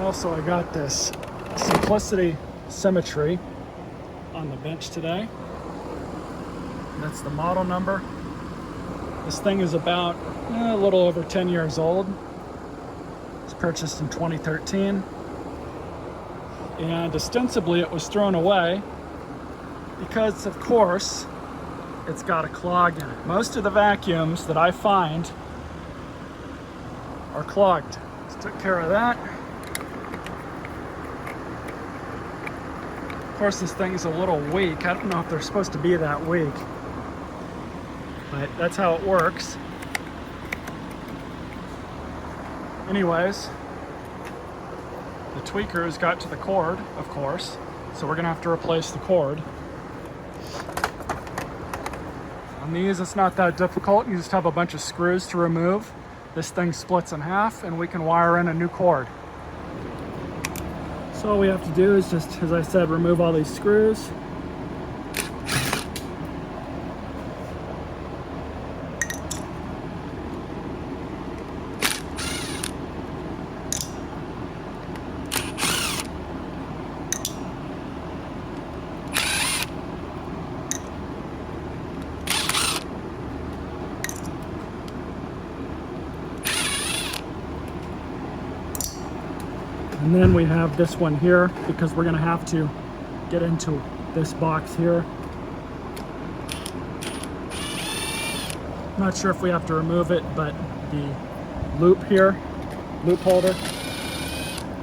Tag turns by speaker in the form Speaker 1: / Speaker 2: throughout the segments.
Speaker 1: Also, I got this Simplicity Symetry on the bench today. That's the model number. This thing is about a little over 10 years old. It's purchased in 2013. And ostensibly it was thrown away because, of course, it's got a clog in it. Most of the vacuums that I find are clogged. Just took care of that. Of course, this thing's a little weak. I don't know if they're supposed to be that weak, but that's how it works. Anyways, the tweakers got to the cord, of course, so we're gonna have to replace the cord. On these, it's not that difficult. You just have a bunch of screws to remove. This thing splits in half and we can wire in a new cord. So all we have to do is just, as I said, remove all these screws. And then we have this one here because we're going to have to get into this box here. Not sure if we have to remove it, but the loop here, loop holder,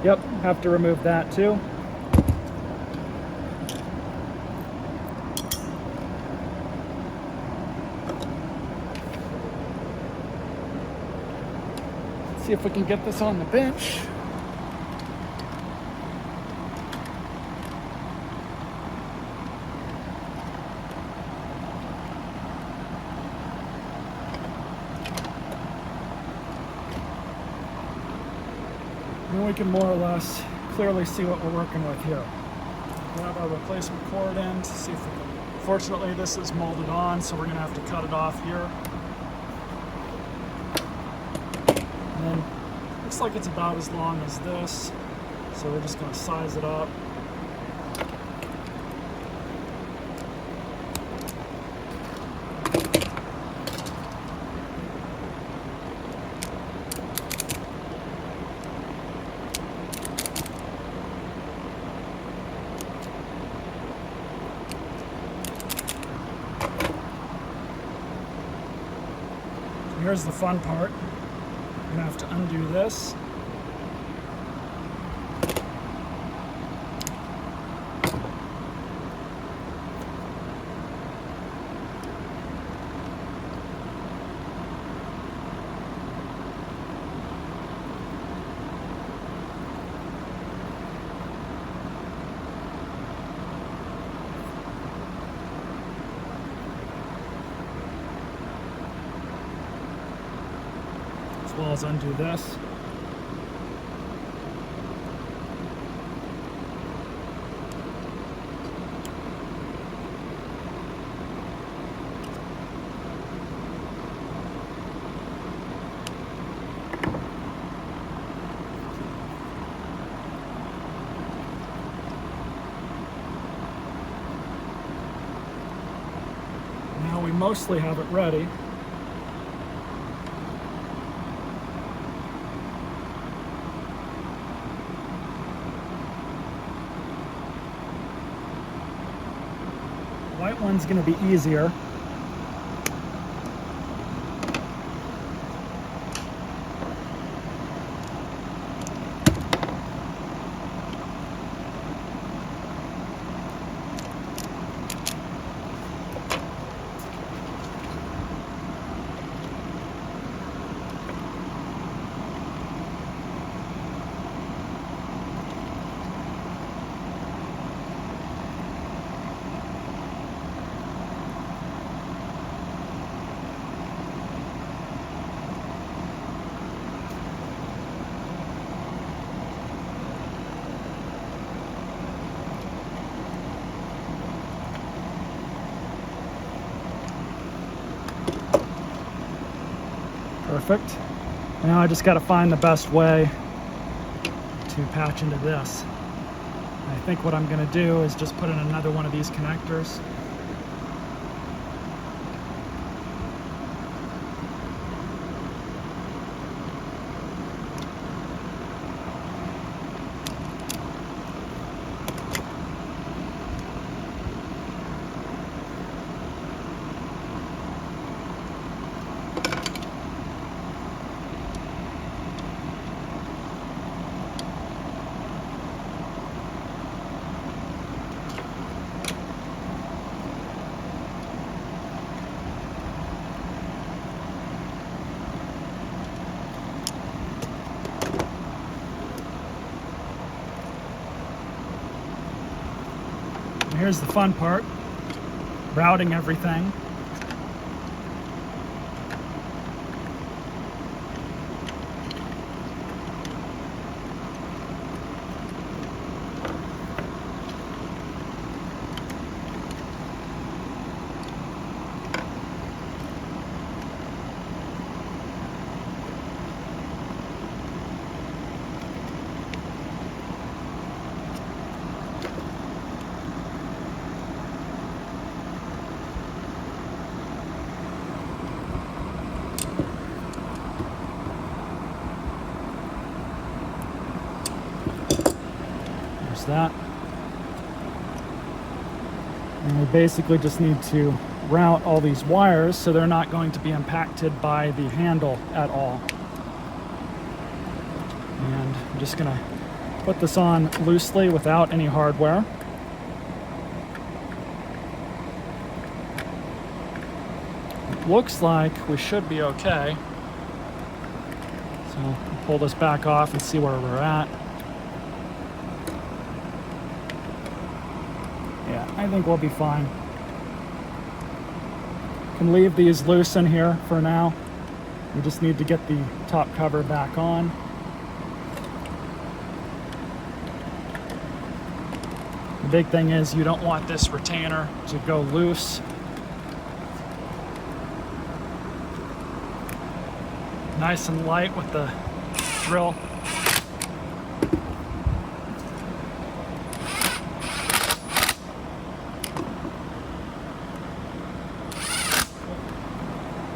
Speaker 1: yep, have to remove that too. Let's see if we can get this on the bench. And we can more or less clearly see what we're working with here. We have our replacement cord in to see if we can. Fortunately, this is molded on, so we're going to have to cut it off here. And then looks like it's about as long as this, so we're just going to size it up. Here's the fun part. I'm gonna have to undo this. As well as undo this. Now we mostly have it ready. White one's going to be easier. Perfect. Now I just got to find the best way to patch into this. I think what I'm going to do is just put in another one of these connectors. Here's the fun part, routing everything. That. And we basically just need to route all these wires so they're not going to be impacted by the handle at all. And I'm just going to put this on loosely without any hardware. It looks like we should be okay. So we'll pull this back off and see where we're at. Yeah, I think we'll be fine. Can leave these loose in here for now. We just need to get the top cover back on. The big thing is you don't want this retainer to go loose. Nice and light with the drill.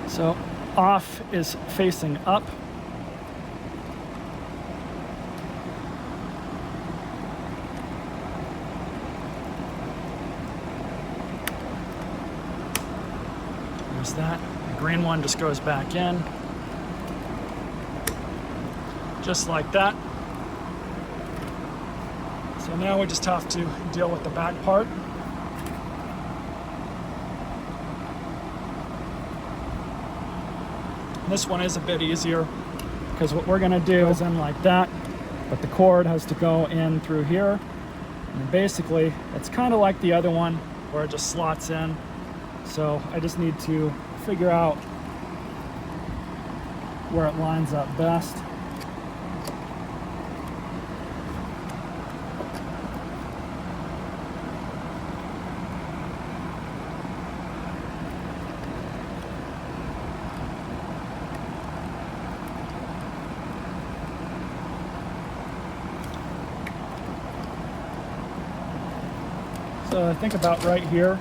Speaker 1: So off is facing up. There's that. The green one just goes back in. Just like that. So now we just have to deal with the back part. This one is a bit easier because what we're going to do is in like that, but the cord has to go in through here. And basically, it's kind of like the other one where it just slots in. So I just need to figure out where it lines up best. So I think about right here.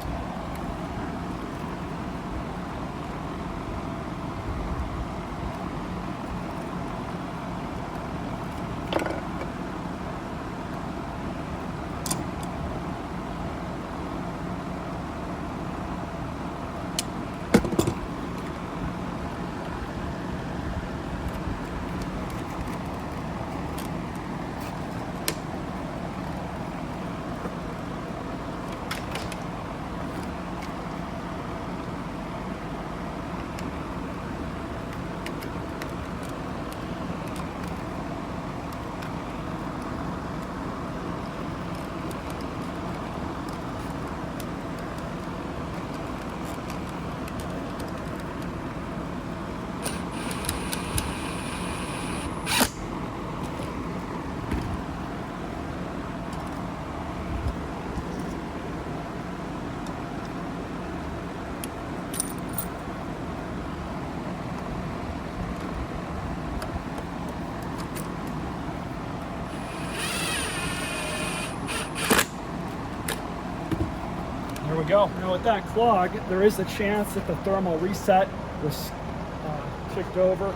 Speaker 1: There we go. Now with that clog, there is a chance that the thermal reset was kicked over.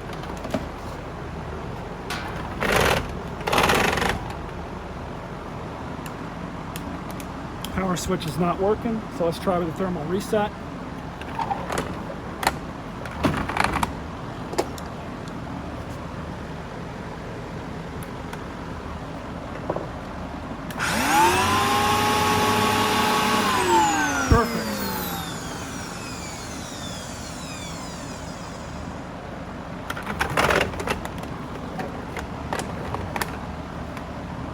Speaker 1: Power switch is not working, so let's try with the thermal reset. Perfect.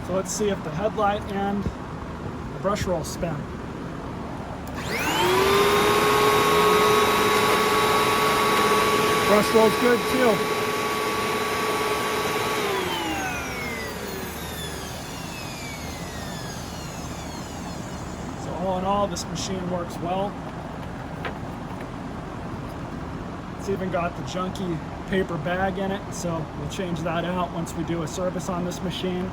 Speaker 1: So let's see if the headlight and the brush roll spin. Brush roll's good too. So all in all, this machine works well. It's even got the junky paper bag in it, so we'll change that out once we do a service on this machine.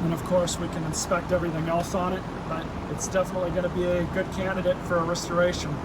Speaker 1: And of course we can inspect everything else on it, but it's definitely going to be a good candidate for a restoration.